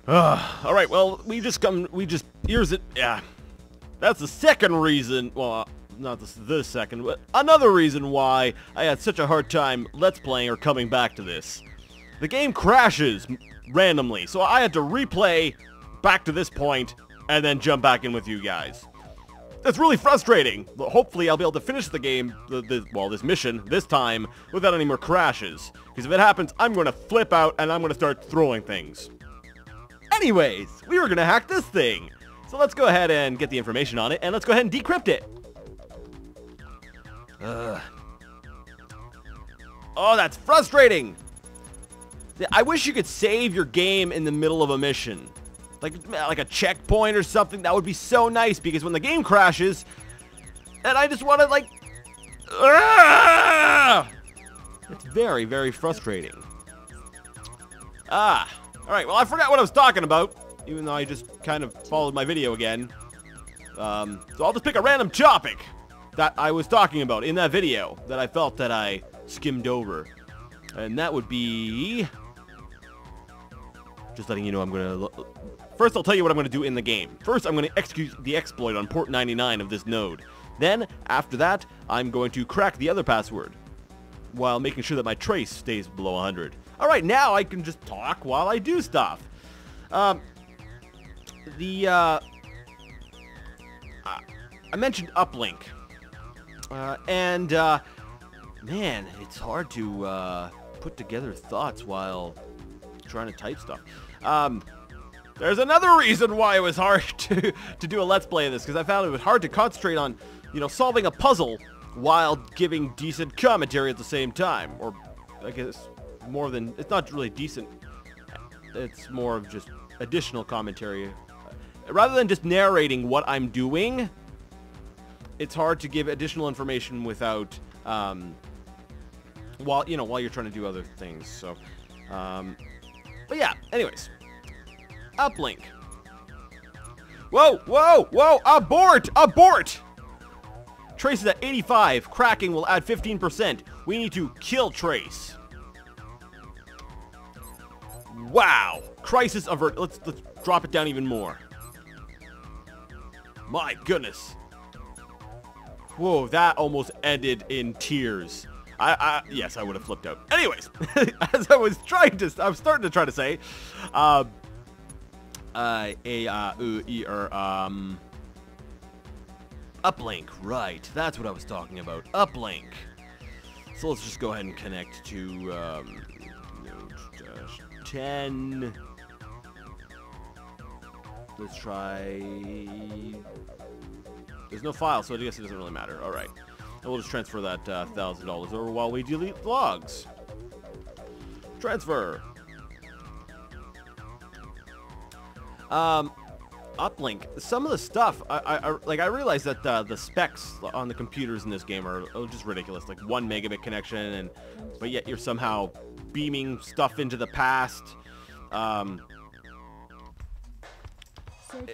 Alright, well, here's it, yeah. That's the second reason, well, not the second, but another reason why I had such a hard time Let's Playing or coming back to this. The game crashes randomly, so I had to replay back to this point and then jump back in with you guys. That's really frustrating. Hopefully I'll be able to finish the game, this mission, this time, without any more crashes. Because if it happens, I'm going to flip out and I'm going to start throwing things. Anyways, we were going to hack this thing. So let's go ahead and get the information on it, and let's go ahead and decrypt it. Oh, that's frustrating. I wish you could save your game in the middle of a mission. Like a checkpoint or something. That would be so nice, because when the game crashes, and I just want to, like... It's very, very frustrating. Alright, well, I forgot what I was talking about, even though I just kind of followed my video again. So I'll just pick a random topic that I was talking about in that video that I felt that I skimmed over. And that would be... Just letting you know I'm going to... First, I'll tell you what I'm going to do in the game. First, I'm going to execute the exploit on port 99 of this node. Then, after that, I'm going to crack the other password, while making sure that my trace stays below 100. Alright, now I can just talk while I do stuff. I mentioned uplink. Man, it's hard to put together thoughts while trying to type stuff. There's another reason why it was hard to do a Let's Play of this, because I found it was hard to concentrate on, solving a puzzle while giving decent commentary at the same time. Or, I guess, more than... It's not really decent. It's more of just additional commentary. Rather than just narrating what I'm doing, it's hard to give additional information without, while you're trying to do other things. So, but yeah, anyways. Uplink. Whoa, whoa, whoa, abort, abort! Trace is at 85. Cracking will add 15%. We need to kill Trace. Wow. Crisis avert. Let's drop it down even more. My goodness. Whoa, that almost ended in tears. Yes, I would have flipped out. Anyways, as I was starting to try to say, uplink, right, that's what I was talking about, uplink. So let's just go ahead and connect to, node 10. Let's try, there's no file, so I guess it doesn't really matter. Alright, and we'll just transfer that $1,000 over while we delete logs. Transfer. Uplink. Some of the stuff, I realized that the specs on the computers in this game are just ridiculous. Like 1 megabit connection, but yet you're somehow beaming stuff into the past.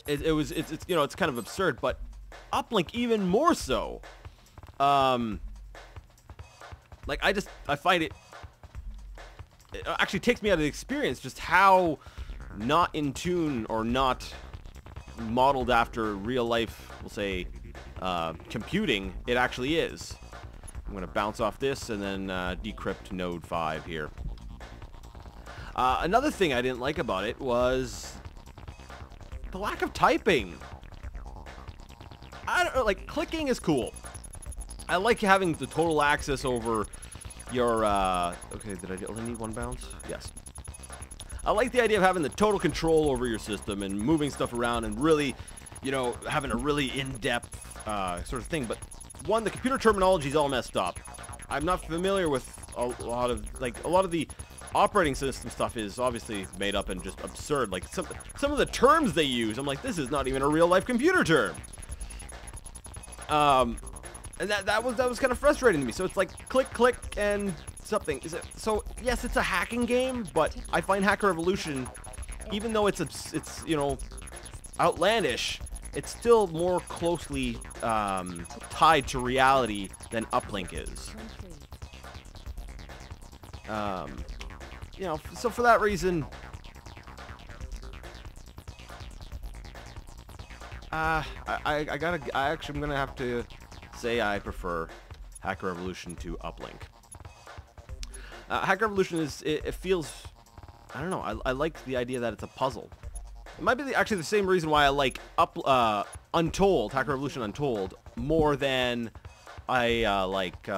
It's kind of absurd, but uplink even more so. I find it actually takes me out of the experience just how not in tune or not modeled after real life, we'll say, computing it actually is. I'm going to bounce off this and then decrypt node 5 here. Another thing I didn't like about it was the lack of typing. I don't know, like, clicking is cool. I like having the total access over your, okay, did I only need 1 bounce? Yes. I like the idea of having the total control over your system and moving stuff around and really, having a really in-depth sort of thing. But one, the computer terminology is all messed up. I'm not familiar with a lot of the operating system stuff is obviously made up and just absurd. Like some of the terms they use, I'm like, this is not even a real-life computer term. And that was kind of frustrating to me. So it's like click, click, and something. Is it? So yes, it's a hacking game, but I find Hacker Evolution, even though it's outlandish, it's still more closely tied to reality than Uplink is. So for that reason, I'm gonna have to say I prefer Hacker Revolution to Uplink. Hacker Revolution it feels, I don't know, I like the idea that it's a puzzle. It might be actually the same reason why I like Untold, Hacker Revolution Untold, more than I like,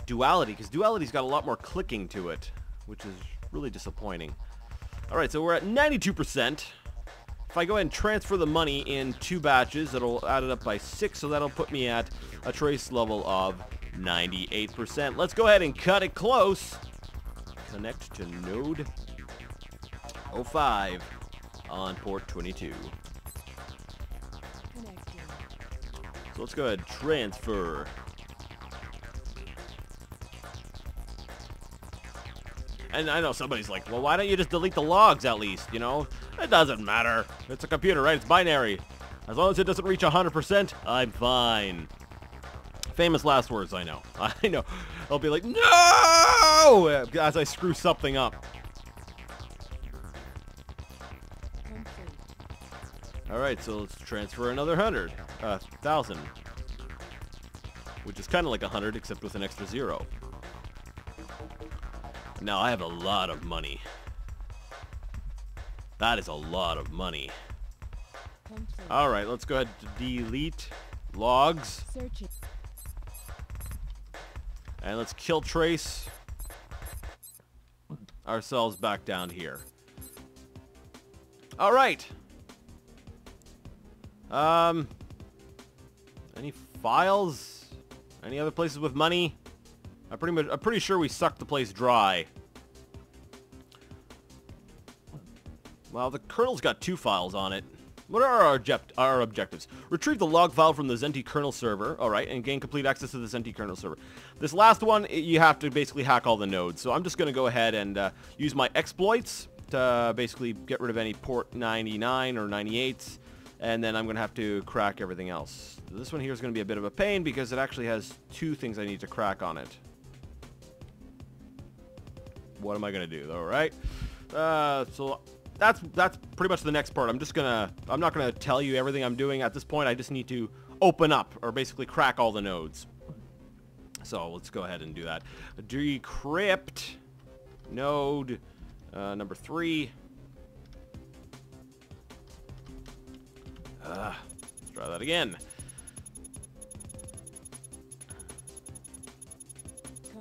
Duality, because Duality's got a lot more clicking to it, which is really disappointing. Alright, so we're at 92%. If I go ahead and transfer the money in 2 batches, it'll add it up by 6, so that'll put me at a trace level of 98%. Let's go ahead and cut it close. Connect to node 05 on port 22. So let's go ahead and transfer. And I know somebody's like, well, why don't you just delete the logs at least, you know? It doesn't matter. It's a computer, right? It's binary. As long as it doesn't reach 100%, I'm fine. Famous last words, I know. I know. I'll be like, no! As I screw something up. Alright, so let's transfer another 1,000. Which is kind of like 100, except with an extra 0. Now I have a lot of money. That is a lot of money. Alright, let's go ahead to delete logs. And let's kill trace ourselves back down here. Alright. Any files? Any other places with money? I'm pretty sure we sucked the place dry. Well, the kernel's got 2 files on it. What are our objectives? Retrieve the log file from the Zenti kernel server, alright, and gain complete access to the Zenti kernel server. This last one, you have to basically hack all the nodes. So I'm just going to go ahead and use my exploits to basically get rid of any port 99 or 98s. And then I'm going to have to crack everything else. This one here is going to be a bit of a pain because it actually has 2 things I need to crack on it. What am I going to do, though, right? So that's pretty much the next part. I'm not going to tell you everything I'm doing at this point. I just need to open up, or basically crack all the nodes. So let's go ahead and do that. Decrypt node number 3. Let's try that again.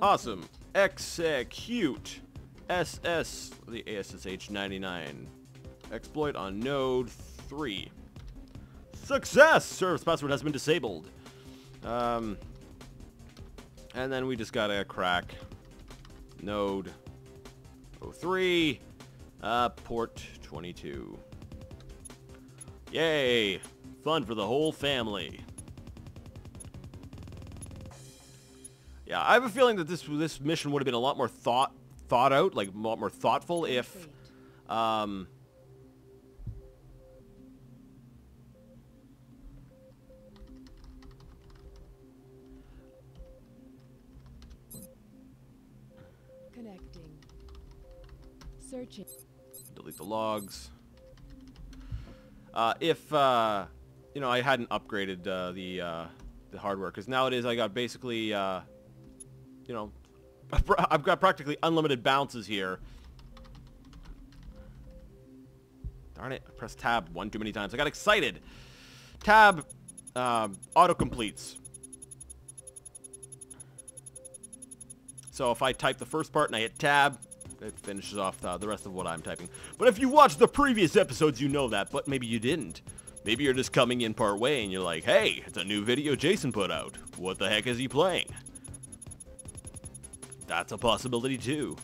Awesome. Execute SS, the ASSH 99. Exploit on node 3. Success! Service password has been disabled. And then we just gotta crack node 03, port 22. Yay! Fun for the whole family. Yeah, I have a feeling that this mission would have been a lot more thought out, like a lot more thoughtful if connecting. Searching. Delete the logs. If you know, I hadn't upgraded the hardware, because nowadays I got basically you know, I've got practically unlimited bounces here. Darn it, I pressed tab one too many times. I got excited. Tab auto-completes. So if I type the first part and I hit tab, it finishes off the rest of what I'm typing. But if you watched the previous episodes, you know that, but maybe you didn't. Maybe you're just coming in part way and you're like, hey, it's a new video Jason put out. What the heck is he playing? That's a possibility too.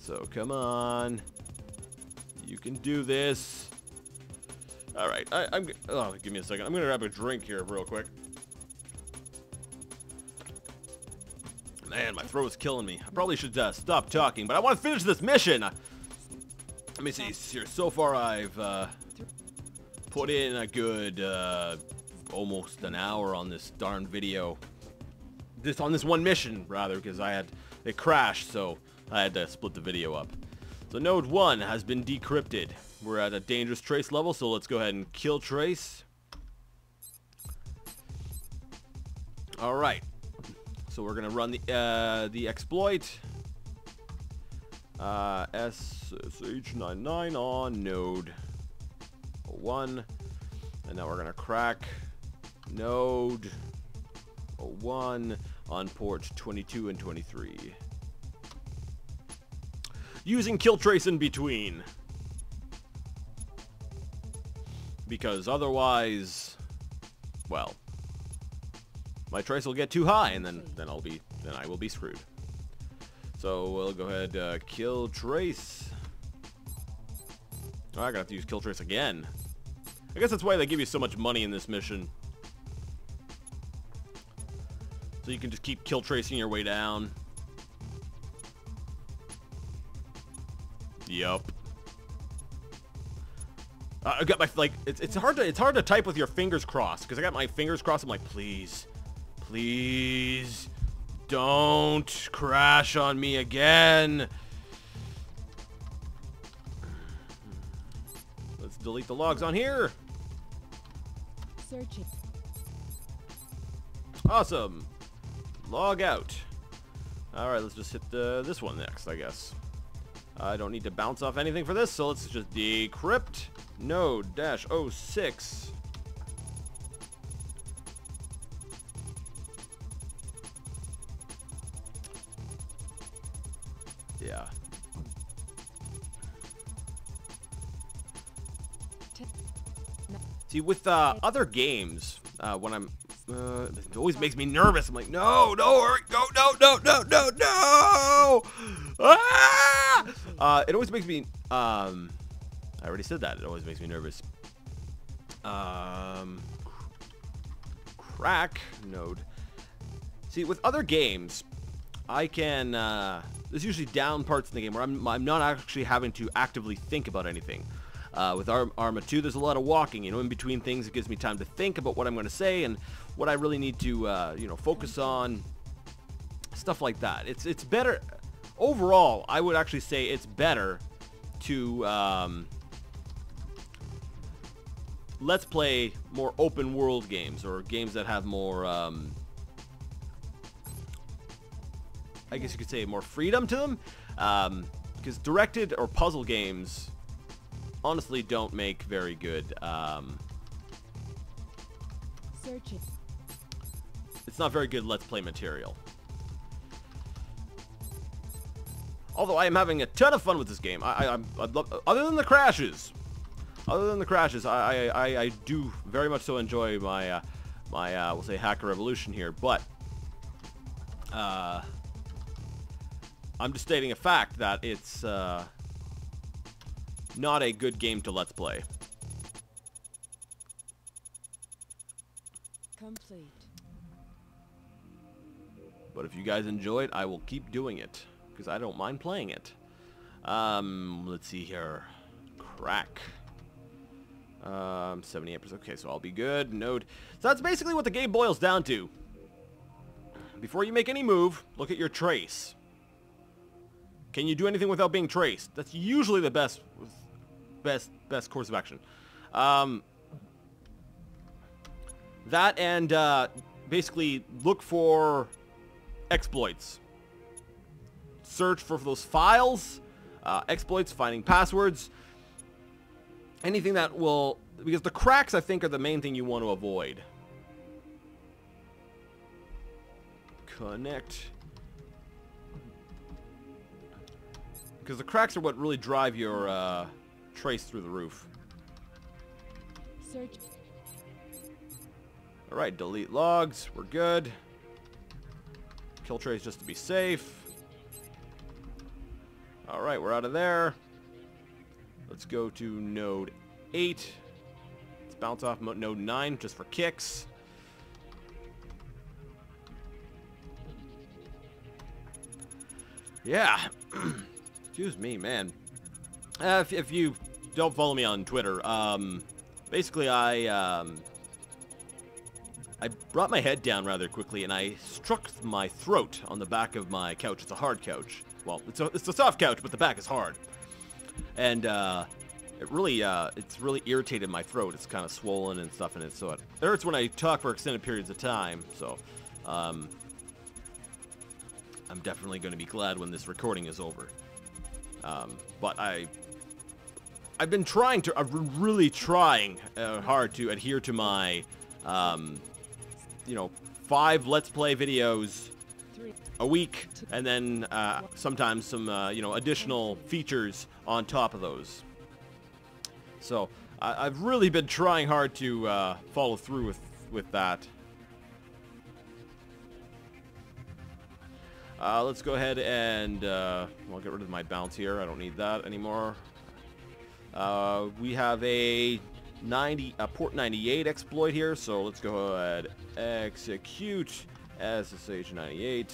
So come on. You can do this. Alright, oh, give me a second. I'm gonna grab a drink here real quick. Man, my throat's killing me. I probably should stop talking, but I want to finish this mission. Let me see here. So far, I've put in a good almost an hour on this darn video. On this one mission, rather, because it crashed, so I had to split the video up. So node 1 has been decrypted. We're at a dangerous trace level, so let's go ahead and kill trace. Alright. So we're going to run the exploit. SSH99 on node 1. And now we're going to crack node 1 on port 22 and 23. Using kill trace in between. Because otherwise, well, my trace will get too high, and then I will be screwed. So we'll go ahead, kill trace. Oh, I'm gonna have to use kill trace again. I guess that's why they give you so much money in this mission. So you can just keep kill tracing your way down. Yup. I got my, like, it's hard to type with your fingers crossed, because I got my fingers crossed. I'm like, please, please, don't crash on me again. Let's delete the logs on here. Searching. Awesome. Log out. Alright, let's just hit this one next, I guess. I don't need to bounce off anything for this, so let's just decrypt node-06. Yeah. See, with other games, when I'm it always makes me nervous. I'm like, no, hurry, go, no. Ah! It always makes me, I already said that. It always makes me nervous. Crack node. See, with other games, I can, there's usually down parts in the game where I'm not actually having to actively think about anything. With Arma 2, there's a lot of walking, in between things. It gives me time to think about what I'm going to say and what I really need to, focus on. Stuff like that. It's better. Overall, I would actually say it's better to let's play more open world games, or games that have more, I guess you could say, more freedom to them. Because directed or puzzle games honestly don't make very good, Searching. it's not very good let's play material. Although I am having a ton of fun with this game. I love, other than the crashes, I do very much so enjoy my we'll say Hacker Revolution here, but I'm just stating a fact that it's not a good game to let's play. Complete. But if you guys enjoy it, I will keep doing it, because I don't mind playing it. Let's see here. Crack. 78%. Okay, so I'll be good. Node. So that's basically what the game boils down to. Before you make any move, look at your trace. Can you do anything without being traced? That's usually the best course of action. That and basically look for exploits. Search for those files, exploits, finding passwords, anything that will, because the cracks I think are the main thing you want to avoid. Connect. Because the cracks are what really drive your trace through the roof. Search. Alright, delete logs. We're good. Kill trace just to be safe. Alright, we're out of there. Let's go to node 8. Let's bounce off node 9 just for kicks. Yeah. Excuse me, man. If you don't follow me on Twitter, basically I brought my head down rather quickly and I struck my throat on the back of my couch. It's a hard couch. Well, it's a soft couch, but the back is hard. And it's really irritated my throat. It's kind of swollen and stuff, and so it hurts when I talk for extended periods of time. So, I'm definitely going to be glad when this recording is over. But I've been trying to, really trying hard to adhere to my, 5 Let's Play videos a week, and then sometimes some, additional features on top of those. So I've really been trying hard to follow through with that. Let's go ahead and I'll get rid of my bounce here. I don't need that anymore. We have a port 98 exploit here, so let's go ahead execute SSH 98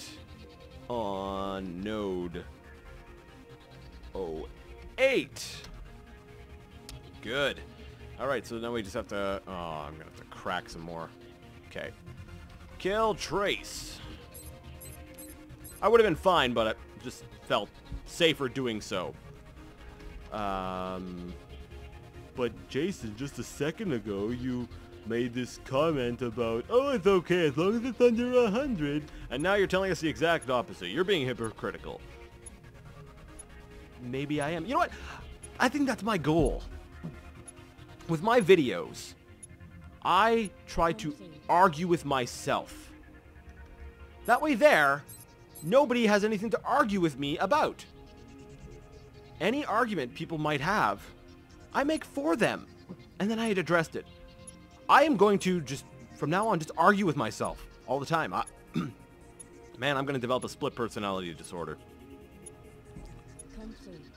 on node 08. Good. Alright, so now we just have to... Oh, I'm gonna have to crack some more. Okay. Kill trace. I would have been fine, but I just felt safer doing so. But Jason, just a second ago, you made this comment about, oh, it's okay as long as it's under 100. And now you're telling us the exact opposite. You're being hypocritical. Maybe I am. You know what? I think that's my goal. With my videos, I try to argue with myself. That way there, nobody has anything to argue with me about. Any argument people might have, I make for them. And then I had addressed it. I am going to just, from now on, just argue with myself all the time. Man, I'm going to develop a split personality disorder.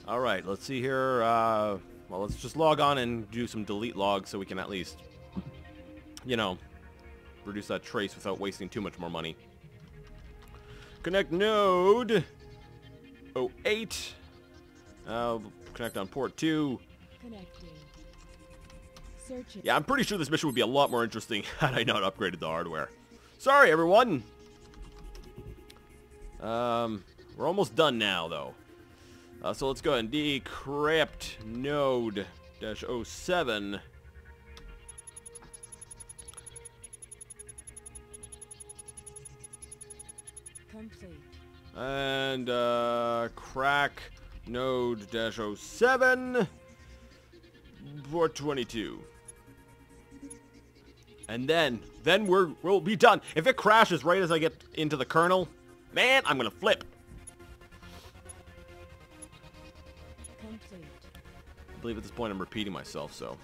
Alright, let's see here. Well, let's just log on and do some delete logs so we can at least, reduce that trace without wasting too much more money. Connect node 08. Connect on port 2. Connecting. Searching. Yeah, I'm pretty sure this mission would be a lot more interesting had I not upgraded the hardware. Sorry, everyone. We're almost done now, though. So let's go ahead and decrypt node -07. Complete. And crack node -07 port 22. And then we'll be done. If it crashes right as I get into the kernel, man, I'm gonna flip. Complete. I believe at this point I'm repeating myself, so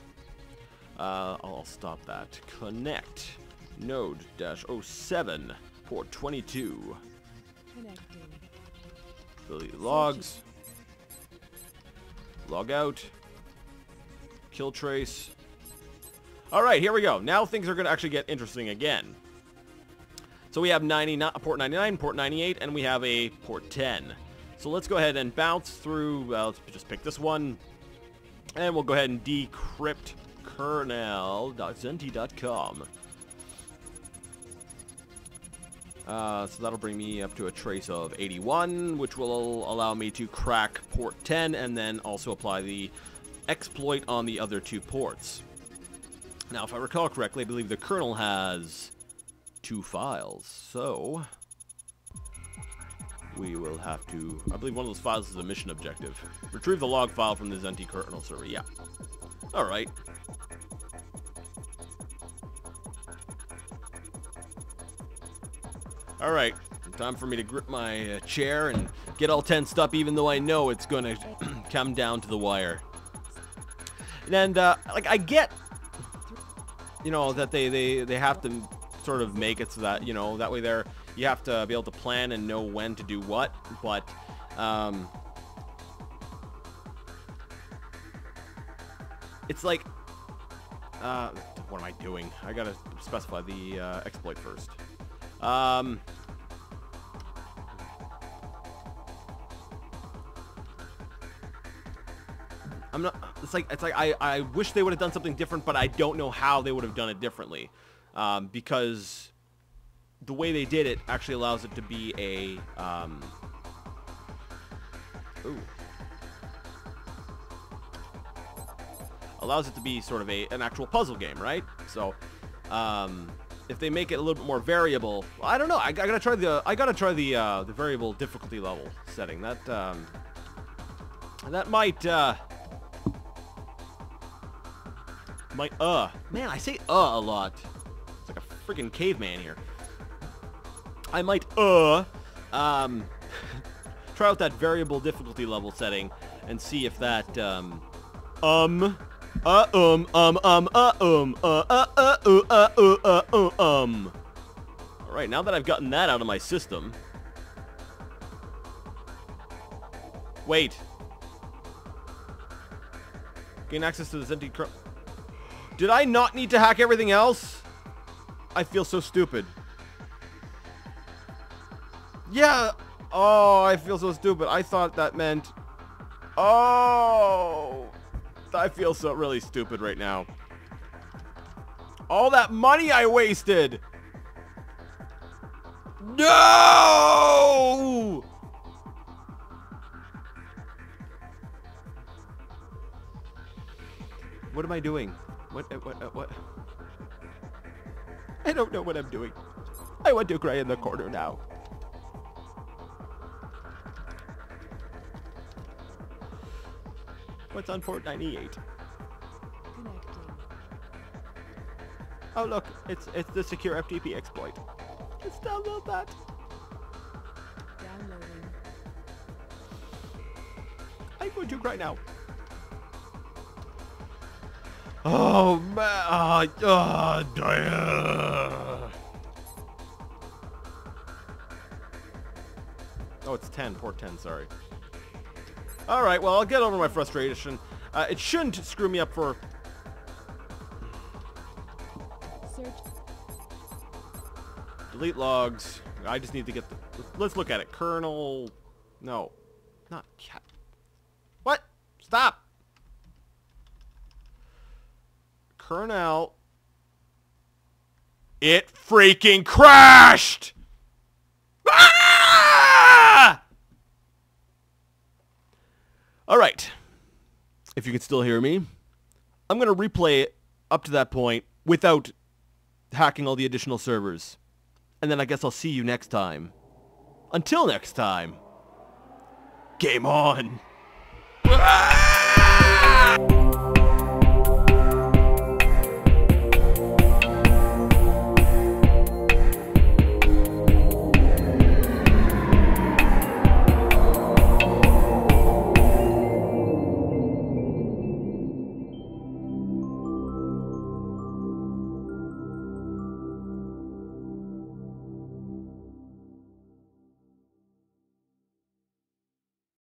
I'll stop that. Connect node -07 port 22. Connecting. Delete logs. Log out. Kill trace. Alright, here we go. Now things are going to actually get interesting again. So we have port 99, port 98, and we have a port 10. So let's go ahead and bounce through. Let's just pick this one. And we'll go ahead and decrypt kernel.zenti.com. So that'll bring me up to a trace of 81, which will allow me to crack port 10 and then also apply the exploit on the other 2 ports. Now, if I recall correctly, I believe the kernel has 2 files, so we will have to... I believe one of those files is a mission objective. Retrieve the log file from the Zenti kernel server. Yeah. Alright. Alright. Time for me to grip my chair and get all tensed up, even though I know it's going to come down to the wire. And, I get... that they have to sort of make it so that, that way you have to be able to plan and know when to do what, but, it's like, what am I doing? I gotta specify the, exploit first. It's like I wish they would have done something different, but I don't know how they would have done it differently, because the way they did it actually allows it to be a ooh. allows it to be sort of an actual puzzle game, right? So, if they make it a little bit more variable, well, I don't know. I gotta try the variable difficulty level setting. That might man, I say a lot. It's like a freaking caveman here. I might try out that variable difficulty level setting and see if that Alright, now that I've gotten that out of my system. Wait. Gain access to this empty Did I not need to hack everything else? I feel so stupid. Yeah. Oh, I feel so stupid. I thought that meant... Oh. I feel so really stupid right now. All that money I wasted. No! What am I doing? What? I don't know what I'm doing. I want to cry in the corner now. What's on port 98? Connecting. Oh look, it's the secure FTP exploit. Let's download that. Downloading. I'm going to cry now. Oh man! Oh, it's 10. Port 10. Sorry. All right. Well, I'll get over my frustration. It shouldn't screw me up for. Search. Delete logs. I just need to get the... Let's look at it. Kernel... No. Not... What? Stop! Kernel... It freaking crashed! Ah! Alright. If you can still hear me, I'm going to replay it up to that point without hacking all the additional servers. And then I guess I'll see you next time. Until next time, game on! Ah!